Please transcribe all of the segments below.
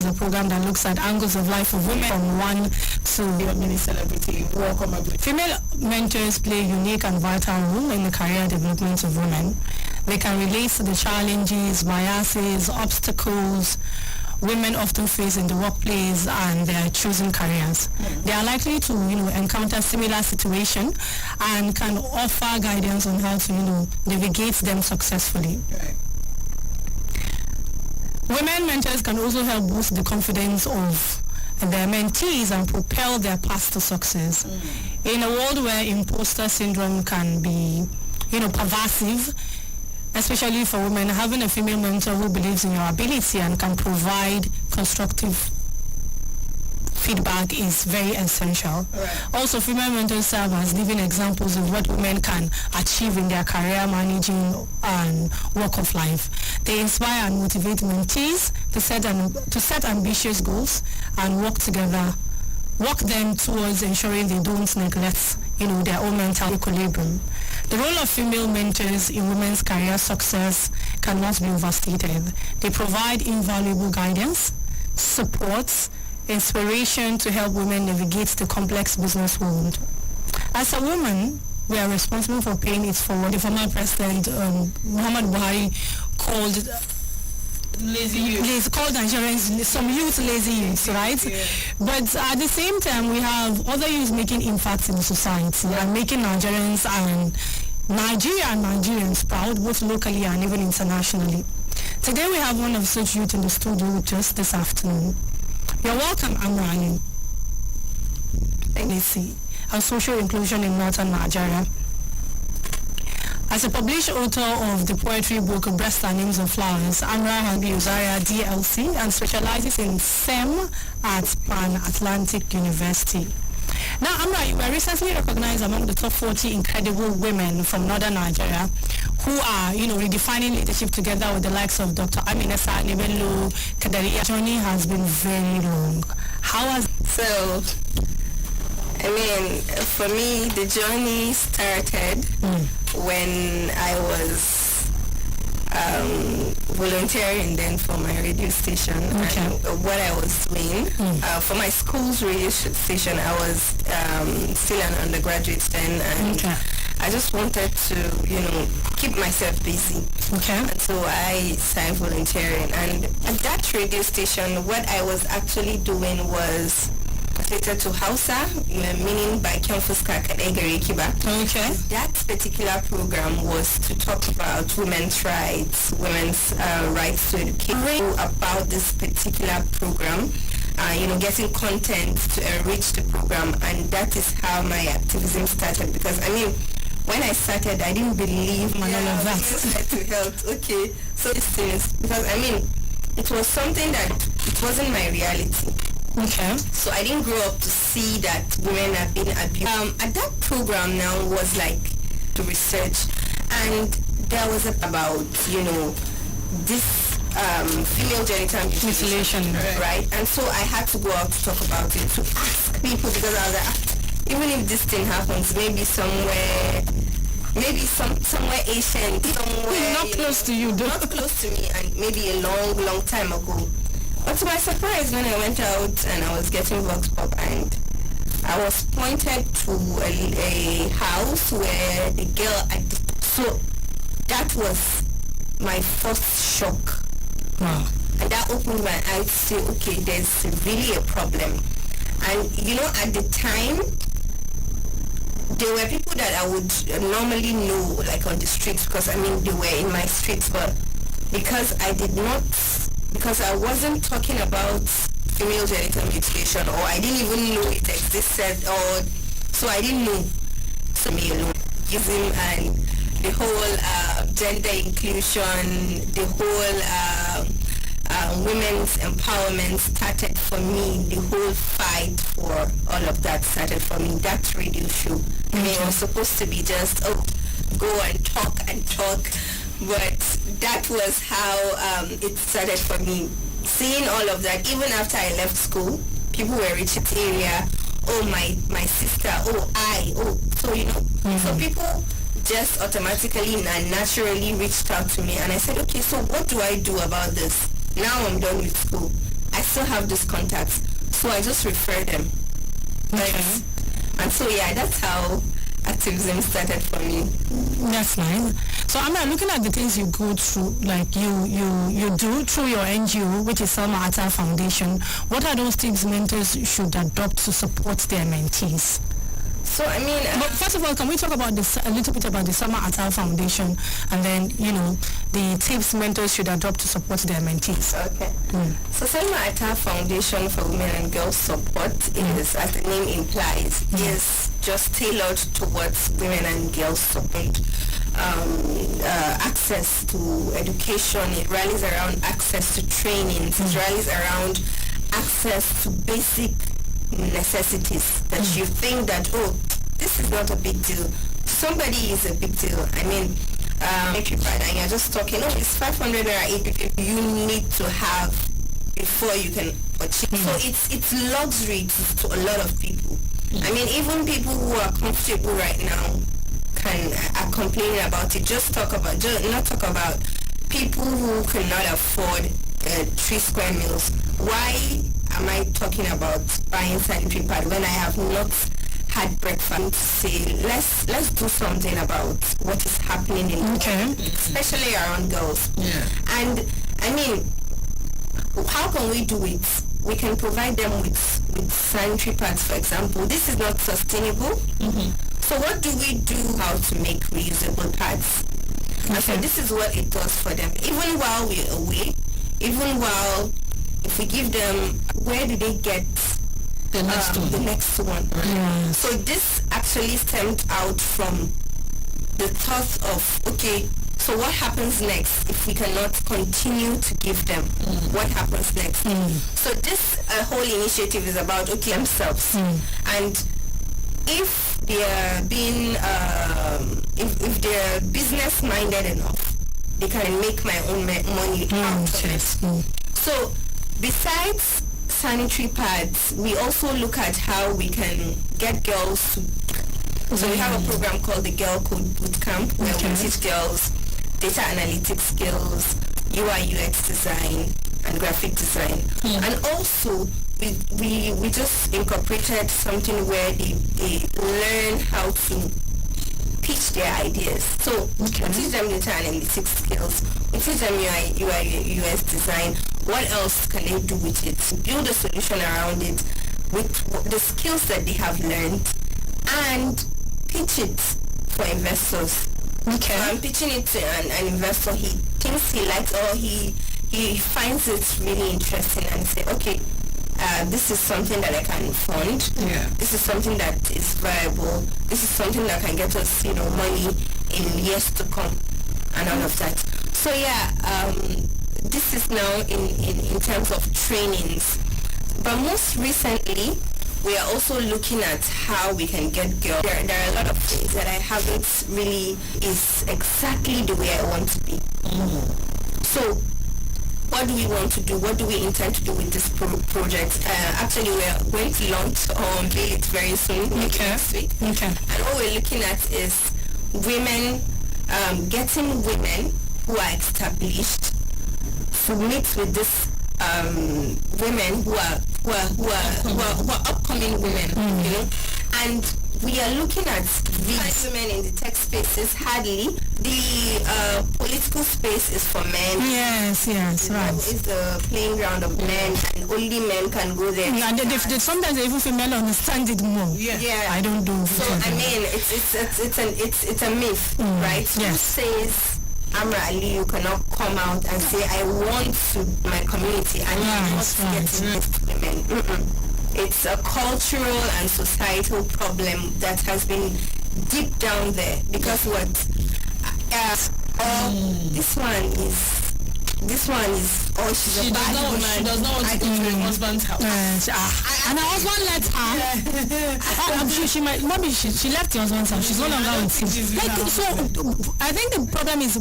a program that looks at angles of life of women from one to You're a mini celebrity. Welcome, everybody. female mentors play a unique and vital role in the career development of women. They can relate to the challenges, biases, obstacles women often face in the workplace and their chosen careers. They are likely to, encounter similar situations and can offer guidance on how to, navigate them successfully. Right. Women mentors can also help boost the confidence of their mentees and propel their path to success. In a world where imposter syndrome can be, pervasive, especially for women, having a female mentor who believes in your ability and can provide constructive feedback is very essential. Right. Also, female mentors serve as living examples of what women can achieve in their career, managing, and walk of life. They inspire and motivate mentees to set ambitious goals and work them towards ensuring they don't neglect, their own mental equilibrium. The role of female mentors in women's career success cannot be overstated. They provide invaluable guidance, support, inspiration to help women navigate the complex business world. As a woman, we are responsible for paying it forward. The former president, Muhammad Buhari, called Lazy youth. called Nigerians, some youth lazy youths, right? Yeah. But at the same time, we have other youths making impacts in society and making Nigerians and Nigerians proud, both locally and even internationally. Today we have one of such youth in the studio with us this afternoon. You're welcome, Amrani. Let's see. And social inclusion in Northern Nigeria. As a published author of the poetry book Breasts and Names of Flowers, Amra Habi Uzaria DLC and specializes in STEM at Pan-Atlantic University. Now, Amra, you were recently recognized among the top 40 incredible women from Northern Nigeria who are, redefining leadership together with the likes of Dr. Aminesa Nibelu Kadari. Journey has been very long. How has... So, for me, the journey started when I was volunteering then for my radio station. Okay. And what I was doing for my school's radio station, I was still an undergraduate then, and I just wanted to, keep myself busy. Okay. And so I started volunteering, and at that radio station, what I was actually doing was related to Hausa, meaning by Kemfuska Kadegari Kiba. Okay. That particular program was to talk about women's rights, women's rights to education, about this particular program, getting content to enrich the program, and that is how my activism started. Because when I started, I didn't believe all of that. to health. Okay, so this thing is because it was something that it wasn't my reality. Okay. So I didn't grow up to see that women have been abused. At that program now was like the research, and there was about this female genital Mutilation. right? And so I had to go out to talk about it, to ask people, because I was like, even if this thing happens, maybe somewhere Asian, somewhere Not close to you, though. not close to me, and maybe a long time ago. But to my surprise, when I went out and I was getting Vox Pop, and I was pointed to a house where the girl so that was my first shock. Wow. And that opened my eyes to say, okay, there's really a problem. And at the time, there were people that I would normally know, like on the streets, because they were in my streets, but because I wasn't talking about female genital mutilation, or I didn't even know it existed, or so I didn't know. So me alone, and the whole gender inclusion, the whole women's empowerment started for me. The whole fight for all of that started for me. That radio show. It was supposed to be just go and talk, but that was how it started for me. Seeing all of that, even after I left school, people were reaching the area. Oh, my sister. So people just automatically and naturally reached out to me, and I said, okay, so what do I do about this? Now I'm done with school. I still have those contacts, so I just refer them. Okay. And so yeah, that's how activism started for me. That's nice. So I'm looking at the things you go through, like you do through your NGO, which is Selma Atta Foundation. What are those things mentors should adopt to support their mentees? So I mean, but first of all, can we talk about this a little bit about the Selma Atta Foundation, and then the tips mentors should adopt to support their mentees? Okay. So Selma Atta Foundation for Women and Girls Support is, as the name implies, is just tailored towards women and girls support. Access to education. It rallies around access to trainings. It rallies around access to basic necessities that you think that, oh, this is not a big deal. Somebody is a big deal. I mean, and you're just talking, oh, it's 500 or 850 you need to have before you can achieve. So it's luxury to a lot of people. I mean, even people who are comfortable right now are complaining about it. Not talk about people who cannot afford 3 square meals. Why am I talking about buying sanitary pad when I have not had breakfast? Say let's do something about what is happening in the world, especially around girls. And I mean, how can we do it? We can provide them with sanitary pads, for example. This is not sustainable. So what do we do how to make reusable pads? And so this is what it does for them. Even while we're away, if we give them, where do they get the next one? Right. So this actually stemmed out from the thought of, okay, so what happens next if we cannot continue to give them? What happens next? So this whole initiative is about, okay, themselves. And if they're being, if they're business minded enough, they can make my own money out of it. So besides sanitary pads, we also look at how we can get girls to, so we have a program called the Girl Code Bootcamp, where we teach girls data analytics skills, UI UX design, and graphic design. And also we just incorporated something where they learn how to pitch their ideas. So we teach them data analytics skills, we teach them UI UX design. What else can they do with it? Build a solution around it with the skills that they have learned and pitch it for investors. So I'm pitching it to an investor. He thinks he likes, or he finds it really interesting, and say, okay, this is something that I can fund. This is something that is viable. This is something that can get us, money in years to come, and all of that. So this is now in terms of trainings. But most recently, we are also looking at how we can get girls. There are a lot of things that I haven't really is exactly the way I want to be. So what do we want to do? What do we intend to do with this project? Actually, we are going to launch or unveil it very soon, next week. And what we're looking at is women, getting women who are established to meet with this women who are upcoming women, and we are looking at these women in the tech spaces. Hardly the political space is for men. Yes, right. It's the playing ground of men, and only men can go there. They sometimes even female understand it more. I don't do. So I mean, it's a myth, right? Who says Amra Ali, you cannot come out and say, I want to my community and not get women. It's a cultural and societal problem that has been deep down there, because this one is she's a bad woman. She does not want to go to her husband's house. And her husband let her. She might, maybe she left her husband's house. She's no longer with him. So I think the problem is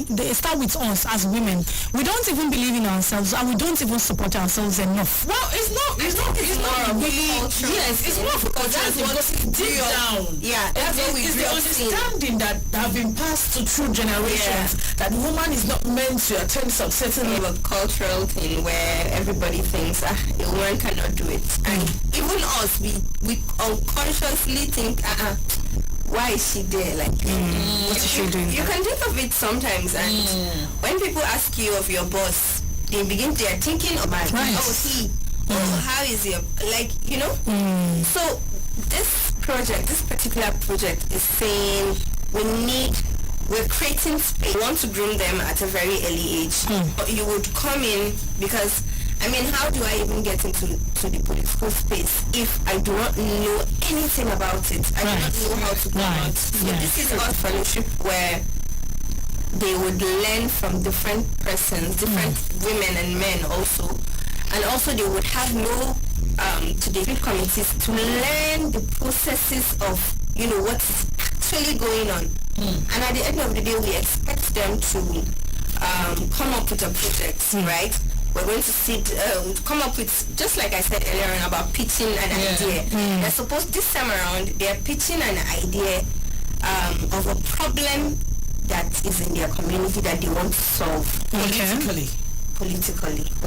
they start with us as women. We don't even believe in ourselves, and we don't even support ourselves enough. Well, it's not really. Yes, it's more because that's what deep down. That's what we the understanding that have been passed to through generations that the woman is not meant to attend some certain of a cultural thing where everybody thinks a woman cannot do it, and even us, we unconsciously think, why is she there? Like, what is she doing? You can think of it sometimes, and when people ask you of your boss, they're thinking about, how is he? Like, So this particular project is saying we're creating space. We want to groom them at a very early age. But you would come in because, how do I even get into the political space if I do not know anything about it? I do not know how to go about it. So this is our fellowship where they would learn from different persons, different women and men also. And also they would have to the field committees to learn the processes of, what's actually going on. And at the end of the day, we expect them to come up with a project, right? We're going to come up with, just like I said earlier on about pitching an idea. They're supposed, this time around, they're pitching an idea of a problem that is in their community that they want to solve. Politically.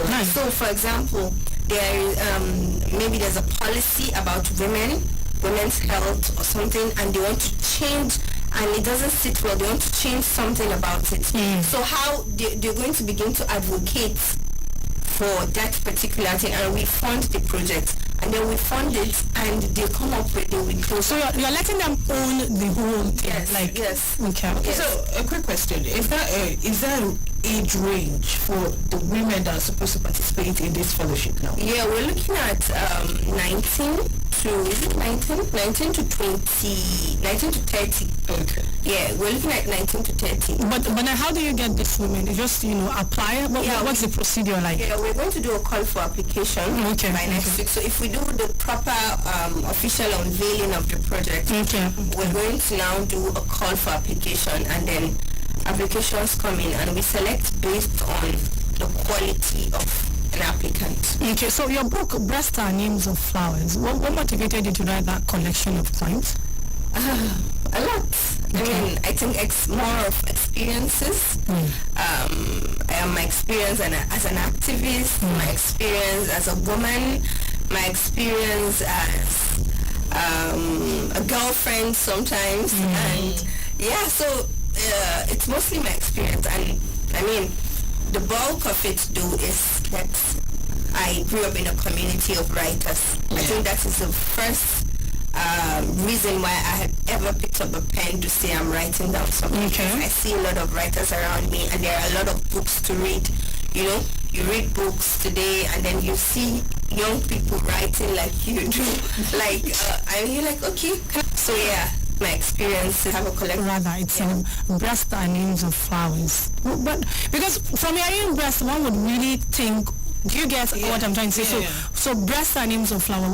Nice. So, for example, maybe there's a policy about women's health or something, and they want to change, and it doesn't sit well. They want to change something about it. So how they're going to begin to advocate for that particular thing, and we fund the project, and then we fund it, and they come up with it. So you're letting them own the whole thing. Yes. Okay. Yes. So a quick question: is there an age range for the women that are supposed to participate in this fellowship now? Yeah, we're looking at 19 to 30. Okay. Yeah, we're looking at 19 to 30. But how do you get these women? You just apply. What's the procedure like? Yeah, we're going to do a call for application by next week. So if we do the proper official unveiling of the project, we're going to now do a call for application, and then applications come in, and we select based on the quality of an applicant. Okay, so your book, Breasts Are Names of Flowers, what motivated you to write that collection of poems? A lot. I think it's more of experiences. My experience as an activist, my experience as a woman, my experience as a girlfriend sometimes, and so it's mostly my experience. And the bulk of it though is that I grew up in a community of writers. I think that is the first reason why I had ever picked up a pen to say I'm writing down something. I see a lot of writers around me, and there are a lot of books to read. You read books today, and then you see young people writing like you do. And you're like, okay. So my experience to have a collection. Rather, it's Breasts Are Names of Flowers. But because from hearing breast, one would really think. Do you get what I'm trying to say? So Breasts Are Names of Flower.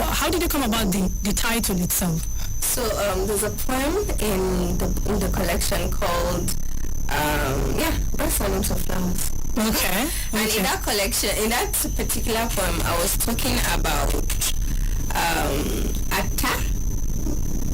How did you come about the title itself? So there's a poem in the collection called Breasts Are Names of Flowers. Okay. And in that collection, in that particular poem, I was talking about Atta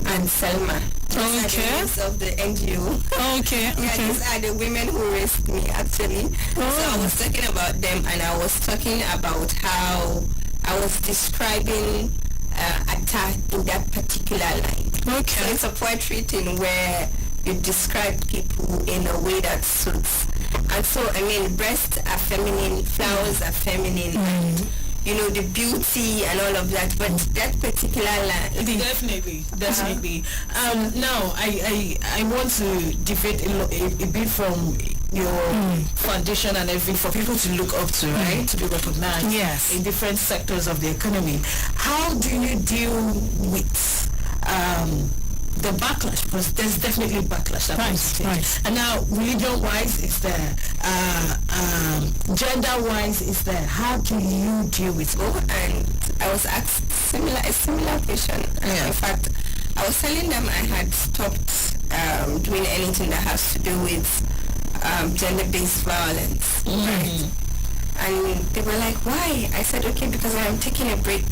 and Selma. Those are the names of the NGO. Okay. These are the women who raised me, actually. So I was talking about them, and I was talking about how I was describing Atta in that particular line. Okay. So it's a poetry thing where you describe people in a way that suits. And so, breasts are feminine, flowers are feminine, and the beauty and all of that, but that particular line... Definitely. Now, I want to deviate a bit from your foundation and everything for people to look up to, right? To be recognized in different sectors of the economy. How do you deal with the backlash? Because there's definitely backlash. Right. And now, religion-wise, it's there. Gender-wise, it's there. How do you deal with it? And I was asked a similar question. In fact, I was telling them I had stopped doing anything that has to do with gender-based violence. Right? And they were like, why? I said, okay, because I am taking a break.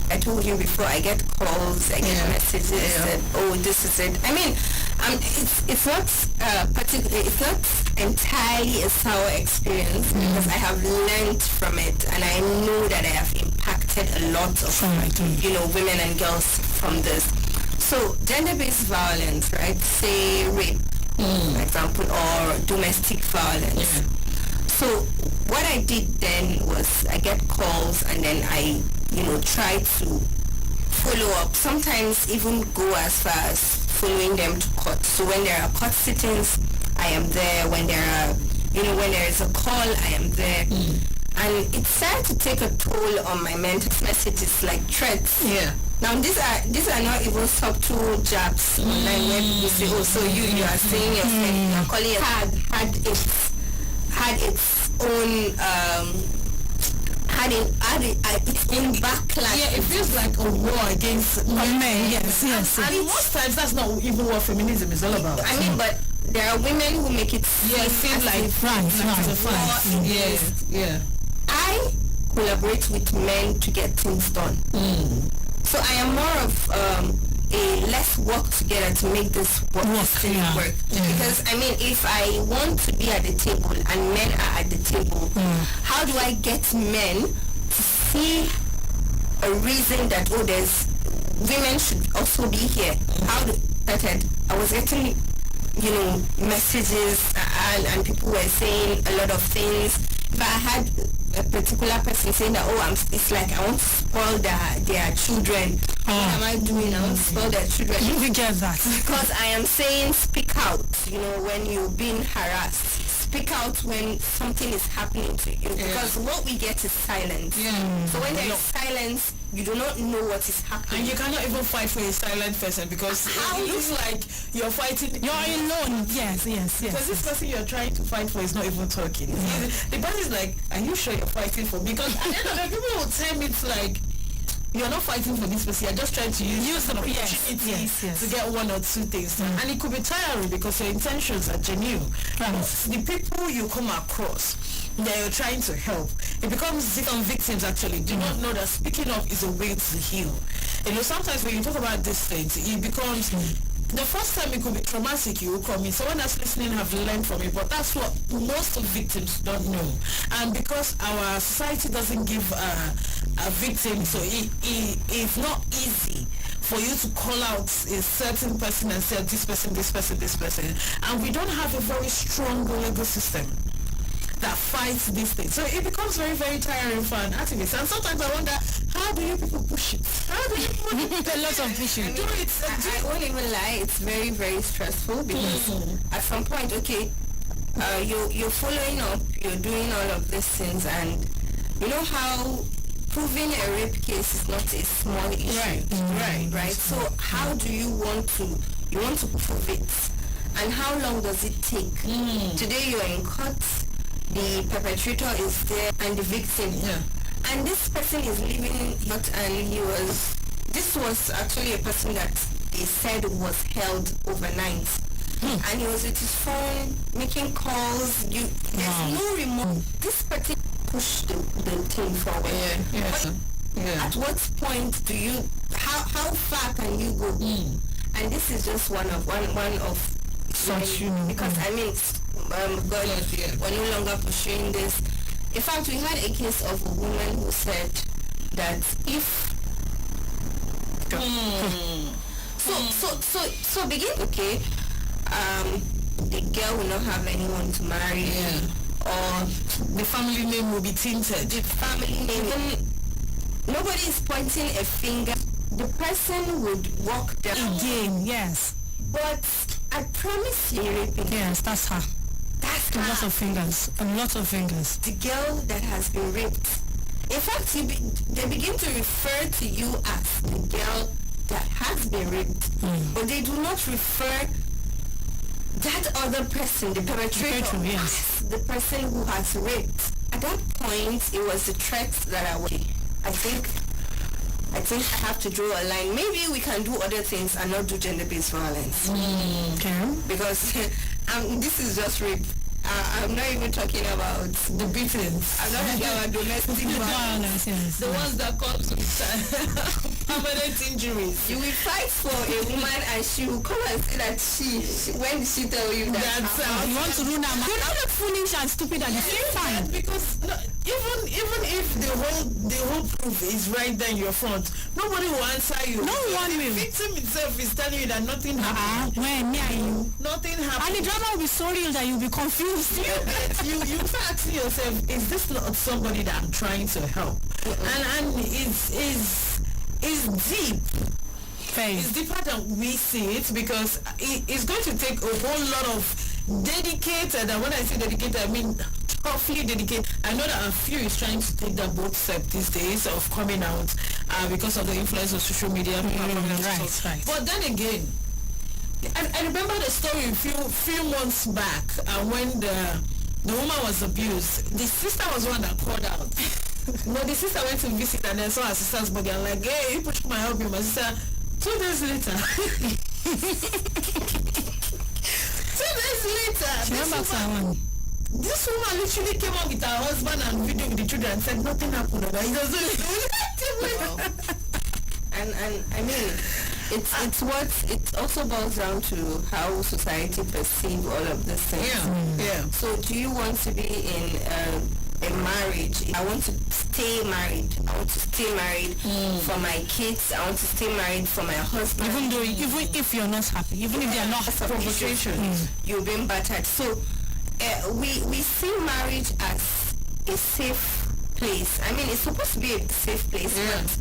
I told you before, I get calls, I get messages that, this is it. It's not it's not entirely a sour experience because I have learned from it, and I know that I have impacted a lot of women and girls from this. So gender-based violence, right? Say rape, for example, or domestic violence. So what I did then was I get calls, and then I try to follow up. Sometimes even go as far as following them to court. So when there are court sittings, I am there. When there are, when there is a call, I am there. And it started to take a toll on my mental messages, like threats. Yeah. Now these are not even subtle jabs online where people say, oh, so you are saying you're calling it had its own its own backlash. Yeah, it feels like a war against men. Yes. And most times that's not even what feminism is all about. I mean, but there are women who make it seem like right. I collaborate with men to get things done. So I am more of let's work together to make this work. Because I mean, if I want to be at the table and men are at the table, how do I get men to see a reason that there's women should also be here? How that I was getting messages and people were saying a lot of things. If I had a particular person saying that, it's like I want to spoil their children. What am I doing? I want to spoil their children. You get that. Because I am saying speak out, when you're being harassed. Speak out when something is happening to you. Because what we get is silence. So when there is silence, you do not know what is happening. And you cannot even fight for a silent person because it looks like you're fighting. You're alone. Yes. Because this person you're trying to fight for is not even talking. The person is like, are you sure you're fighting for me? Because at the end of the day, people will tell me it's like, you're not fighting for this person, you're just trying to use an opportunity to get one or two things done. And it could be tiring because your intentions are genuine. The people you come across that you're trying to help, it becomes some victims actually do not know that speaking up is a way to heal. Sometimes when you talk about these things, it becomes the first time it could be traumatic. You will come in, someone that's listening have learned from it, but that's what most of victims don't know. And because our society doesn't give a victim, so it's not easy for you to call out a certain person and say this person, and we don't have a very strong legal system that fights these things. So it becomes very, very tiring for an activist. And sometimes I wonder, how do you people push it? How do you put a lot of pushing? I won't even lie, it's very, very stressful because at some point, you're following up, you're doing all of these things, and you know how proving a rape case is not a small issue. Right. So how do you want to prove it? And how long does it take? Today you're in court, the perpetrator is there and the victim. And this person is living not, and this was actually a person that they said was held overnight. And he was with his phone making calls. There's no remote. This person pushed the thing forward. At what point do you how far can you go? And this is just one of such, because I mean God, we're no longer pursuing this. In fact, we had a case of a woman who said that if so begin the girl will not have anyone to marry, or the family name will be tainted. The family name, nobody is pointing a finger. The person would walk down again. Yes, but I promise you, yes, that's her. That's a lot of fingers. A lot of fingers. The girl that has been raped. In fact, they begin to refer to you as the girl that has been raped, but they do not refer that other person, the perpetrator, as the person who has raped. At that point, it was the threat that I think I have to draw a line. Maybe we can do other things and not do gender-based violence. Because this is just rape. I'm not even talking about the beatings. I'm not talking about domestic violence. The ones that comes with permanent injuries. You will fight for a woman and she will come and say that when did she tell you that? You want to ruin her. You're not foolish and stupid at the same time. Because even if the whole proof is right there in your front, nobody will answer you. No one will. The victim itself is telling you that nothing happened. When me and you. Nothing happened. And the drama will be so real that you'll be confused. you start asking yourself, is this not somebody that I'm trying to help? And it's deep. It's deeper than we see it, because it's going to take a whole lot of dedicated, and when I say dedicated, I mean toughly dedicated. I know that a few is trying to take that both step these days of coming out because of the influence of social media. Right. But then again, I remember the story a few months back when the woman was abused. The sister was one that called out. No, the sister went to visit and then saw her sister's body and like, hey, you push my help you. My sister, 2 days later. 2 days later. This woman literally came up with her husband and video with the children and said nothing happened. It doesn't. And I mean, it also boils down to how society perceives all of this things. Yeah. So do you want to be in a marriage? I want to stay married. I want to stay married for my kids. I want to stay married for my husband. Even if you're not happy, even if they are not provocation, you've been battered. So we see marriage as a safe place. I mean, it's supposed to be a safe place, but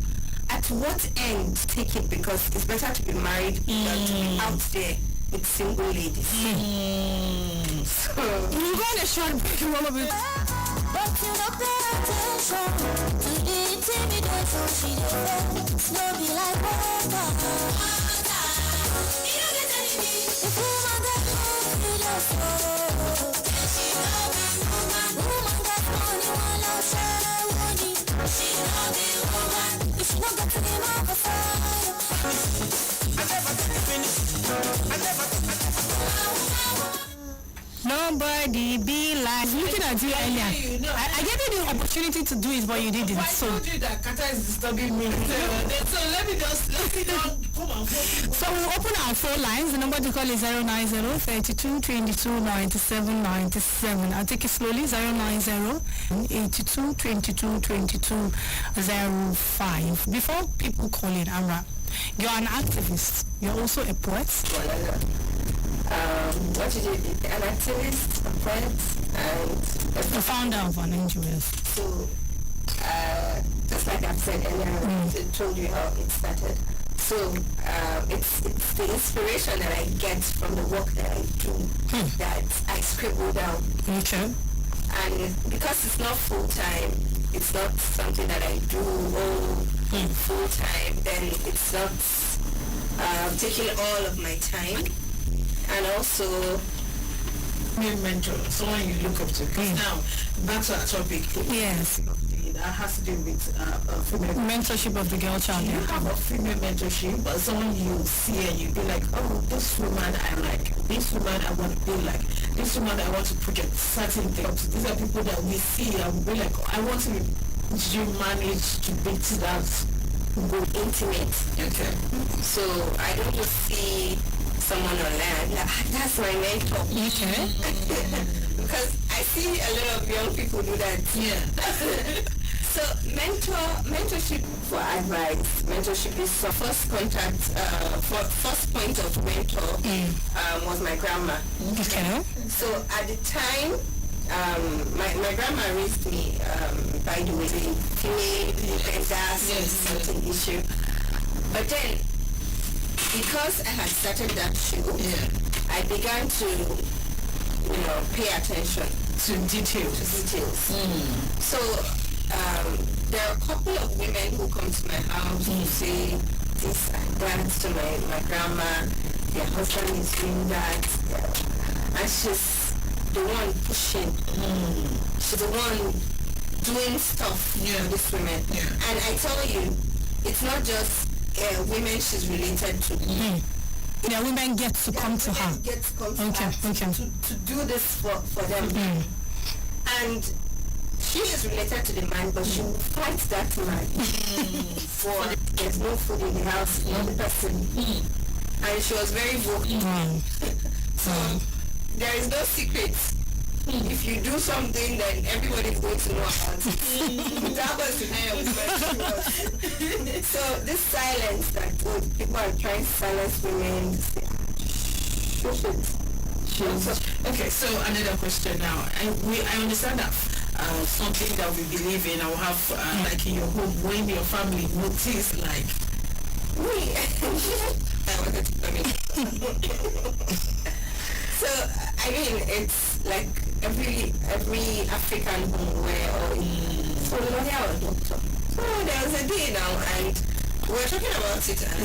at what end take it? Because it's better to be married than to be out there with single ladies. So we'll go on a short break in a moment. But you don't pay attention to the intimidation she does. No be like water. You don't get anything. If woman that knows you just follow. And she don't be woman. Woman that money while I share money. She don't be woman. If she don't get to the mouth of fire. I never finish. Nobody be like looking at you earlier. I gave you the opportunity to do it, but you didn't. I told you that Kata is disturbing me. So let me just come and phone. So we'll open our phone lines. The number to call is 090 32 22 97 97. I'll take it slowly. 090 82 22 22 05. Before people call in, Amra, you're an activist. You're also a poet. What is it? An activist, a poet, and the founder of an NGO. So, just like I've said earlier, I told you how it started. So, it's the inspiration that I get from the work that I do that I scribble down. Okay. And because it's not full-time, it's not something that I do full-time, then it's not taking all of my time. And also mentor, someone you look up to. Now, back to our topic. Yes. That has to do with female mentorship of the girl child. You have a female mentorship, but someone you see and you be like, oh, this woman I like, this woman I want to be like, this woman I want to project certain things. These are people that we see and we be like, I want to. Did you manage to beat that? Go intimate. Okay. So I don't just see someone online like, that's my mentor. Okay. Because I see a lot of young people do that. Yeah. So mentorship for advice. Mentorship is the first contact, first point of mentor was my grandma. Okay. So at the time, my grandma raised me, by the way, female gender something issue. But then, because I had started that show, I began to, pay attention to details. So there are a couple of women who come to my house who say this and that to my grandma. Their husband is doing that, and she's the one pushing. She's the one doing stuff for these women. And I tell you, it's not just women she's related to. The women get to come to her. Get to come to her to do this for them. And she is related to the man, but she will fight that man before. There's no food in the house, not the person. And she was very vocal. So there is no secret. If you do something, then everybody's going to know about it. That was the name of the question. So this silence that people are trying to silence women, Okay, so another question now. I understand that something that we believe in, I will have like in your home, when your family notice like me. I wanted to come in. So I mean, it's like every African home where so we don't have a doctor. So there was a day now, and we were talking about it, and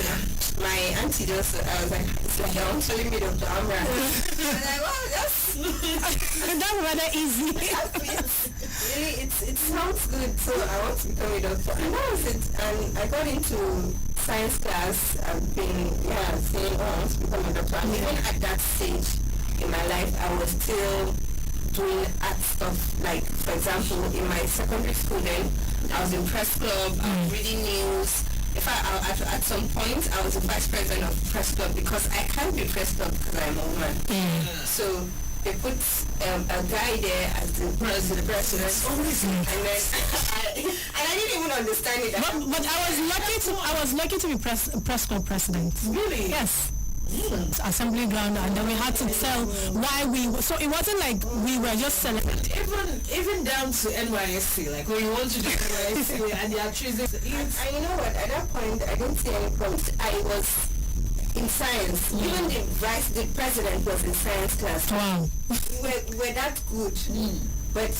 my auntie just, I was like, it's like you're telling me Dr. Amra. I was like, well, that's rather easy. Really, it sounds good, so I want to become a doctor. And that was it. And I got into science class. I've been saying, I want to become a doctor. And even at that stage in my life, I was still doing art stuff. Like, for example, in my secondary school then, I was in press club, I was reading news. In fact, at some point, I was the vice president of press club because I can't be press club because I'm a woman. So they put a guy there as the president, and then I didn't even understand it. But I was lucky to be press club president. Really? Yes. Assembly ground, and then we had to tell why so it wasn't like we were just celebrating. Even down to NYSC, like when you want to do NYSC and they are choosing and you know what, at that point I didn't see any problems. I was in science. Even the president was in science class. Wow. We're that good. But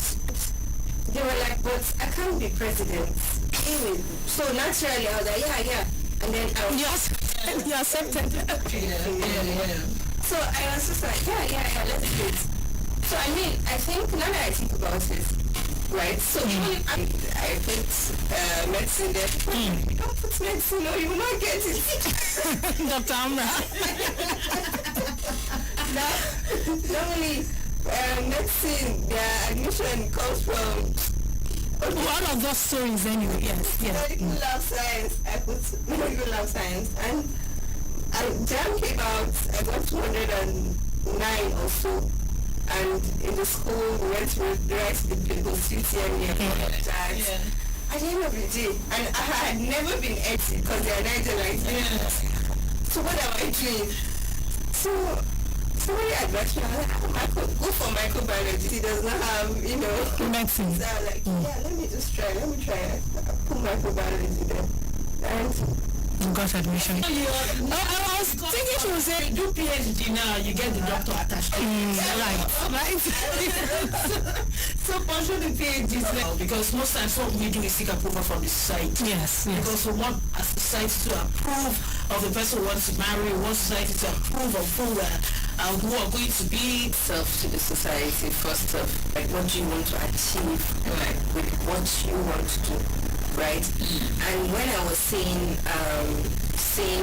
they were like, but I can't be president. Anyway, so naturally I was like, yeah. And then you accepted. So I was just like, yeah, let's do it. So I mean, I think now that I think about it, right? So even I put medicine there. You don't put medicine, no, you will not get it. Dr. Amra. Normally, medicine, their admission comes from one of those stories anyway, yes. Medical lab science. I put medical lab science, and jam came out. I got 209 or so, and in the school we went to write the CTM about that. At the end of the day, and I had never been edited because they are Nigerians. So what am I doing? So somebody advised me, go for microbiology. He does not have, medicine. So I was like, let me try it. I put microbiology there. And you got admission. I was thinking she was saying, you do PhD now, you get the doctor attached. Right. So pursue the PhD now, because most times what we do is seek approval from the society. Yes. Because we want a society to approve of the person who wants to marry, we want society to approve of who are going to be self to the society first of like what you want to achieve, like with what you want to do, right? And when I was seeing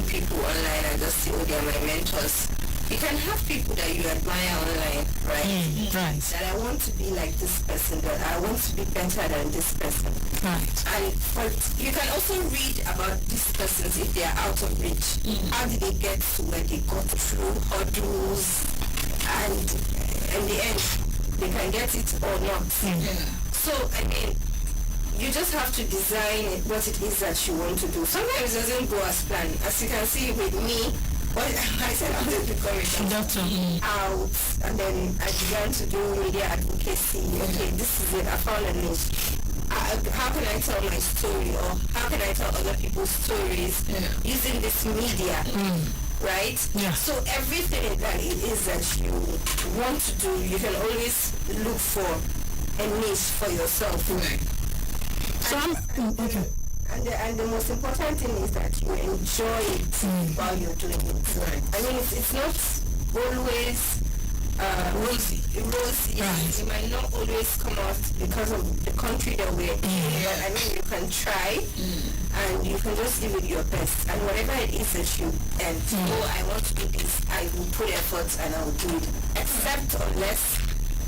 people online, I just see, they are my mentors. You can have people that you admire online, right? Right. That I want to be like this person, that I want to be better than this person. Right. And you can also read about these persons if they are out of reach. How did they get to where they got through hurdles, and in the end they can get it or not. So I mean, you just have to design what it is that you want to do. Sometimes it doesn't go as planned. As you can see with me, I said I wanted to become a doctor. Out, and then I began to do media advocacy. Okay, this is it. I found a niche. How can I tell my story, or how can I tell other people's stories using this media? Right? Yeah. So everything that it is that you want to do, you can always look for a niche for yourself. So okay. And the most important thing is that you enjoy it while you're doing it. Right. I mean, it's not always rosy. Right. It might not always come out because of the country that we're in. But I mean, you can try and you can just give it your best. And whatever it is that you I want to do this, I will put effort and I will do it. Except unless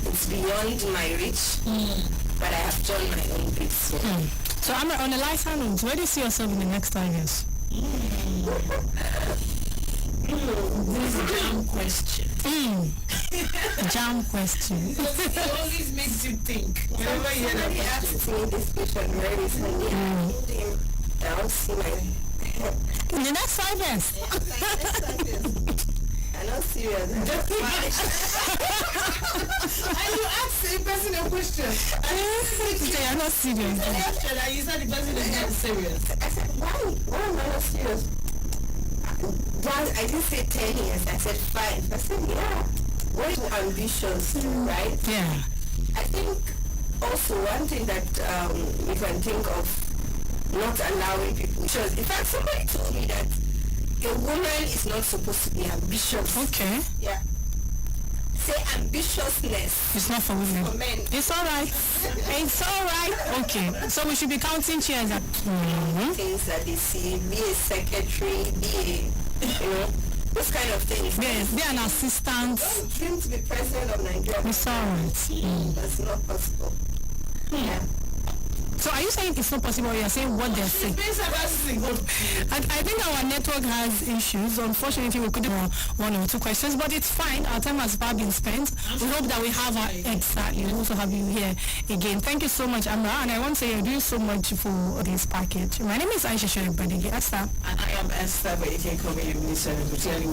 it's beyond my reach, but I have done my own bits. So I'm on a lighter note. Where do you see yourself in the next 5 years? This is a jam question. Jam question. It always makes you think. Whenever you hear that Somebody asked me this question very recently. I told him I don't see my head. In the next 5 years? I'm not serious. and you ask the person a question. They are not serious. And you said the person is not serious. I said, why am I not serious? I didn't say 10 years. I said 5. I said, yeah. What is ambitious, right? Yeah. I think also one thing that we can think of not allowing people shows. In fact, somebody told me that a woman is not supposed to be ambitious. Okay. Yeah. Say ambitiousness. It's not for women. For men. It's all right. It's all right. Okay. So we should be counting chairs. Things that they see, be a secretary, be a, those kind of things. Yes, be an assistant. Don't dream to be president of Nigeria. It's all right. That's not possible. Yeah. So are you saying it's not possible, or you're saying what they're saying? I think our network has issues. Unfortunately, we couldn't do one or two questions, but it's fine. Our time has far been spent. We hope that we have exactly. We also have you here again. Thank you so much, Amra, and I want to say you're doing so much for this package. My name is Aisha Badeggi. Esther. And I am Esther, but you can call me Minister.